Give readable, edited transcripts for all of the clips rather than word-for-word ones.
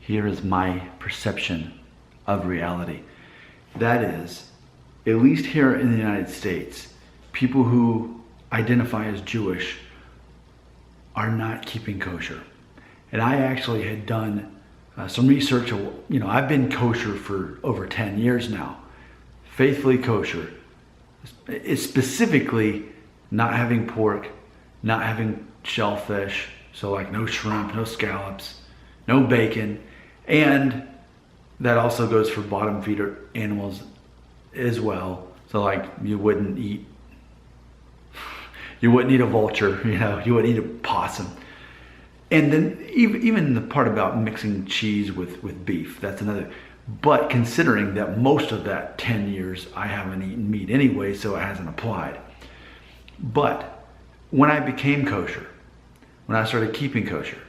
here is my perception of reality. That is, at least here in the United States, people who identify as Jewish are not keeping kosher. And I actually had done some research. I've been kosher for over 10 years now. Faithfully kosher. It's specifically not having pork, not having shellfish, so like no shrimp, no scallops, no bacon, and that also goes for bottom feeder animals as well. So like you wouldn't eat a vulture, you wouldn't eat a possum. And then even the part about mixing cheese with beef, that's another. But considering that most of that 10 years I haven't eaten meat anyway, so it hasn't applied. But when I became kosher, when I started keeping kosher,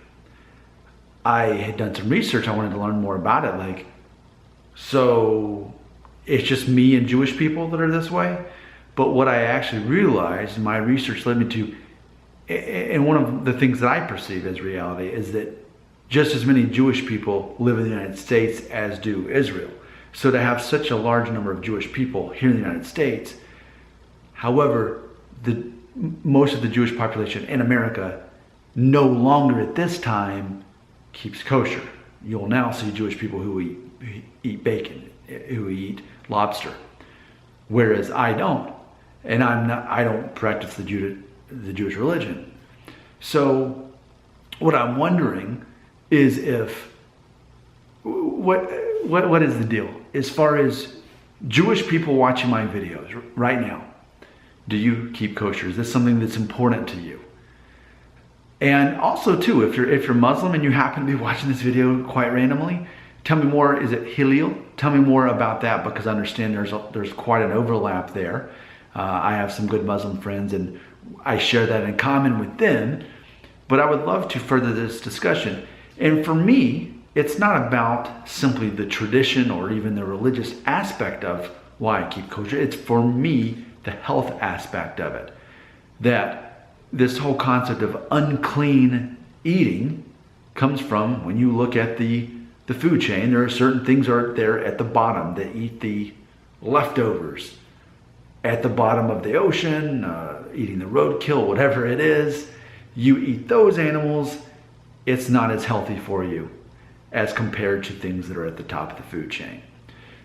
I had done some research. I wanted to learn more about it. Like, so it's just me and Jewish people that are this way? But what I actually realized, my research led me to, and one of the things that I perceive as reality is that just as many Jewish people live in the United States as do Israel. So to have such a large number of Jewish people here in the United States, however, most of the Jewish population in America no longer at this time keeps kosher. You'll now see Jewish people who eat bacon, who eat lobster, whereas I don't, and I don't practice the Jewish religion. So what I'm wondering is what is the deal as far as Jewish people watching my videos right now? Do you keep kosher? Is this something that's important to you? And also too, if you're Muslim and you happen to be watching this video quite randomly, tell me more. Is it Hillel? Tell me more about that, because I understand there's quite an overlap there. I have some good Muslim friends and I share that in common with them, but I would love to further this discussion. And for me, it's not about simply the tradition or even the religious aspect of why I keep kosher. It's for me, the health aspect of it. That this whole concept of unclean eating comes from when you look at the food chain. There are certain things are there at the bottom that eat the leftovers. At the bottom of the ocean, eating the roadkill, whatever it is, you eat those animals, it's not as healthy for you as compared to things that are at the top of the food chain.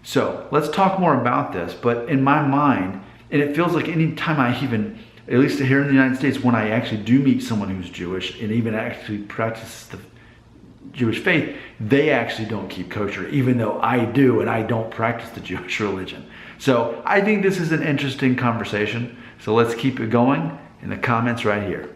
So let's talk more about this. But in my mind, and it feels like any time I even, at least here in the United States, when I actually do meet someone who's Jewish and even actually practices the Jewish faith, they actually don't keep kosher, even though I do, and I don't practice the Jewish religion. So I think this is an interesting conversation. So let's keep it going in the comments right here.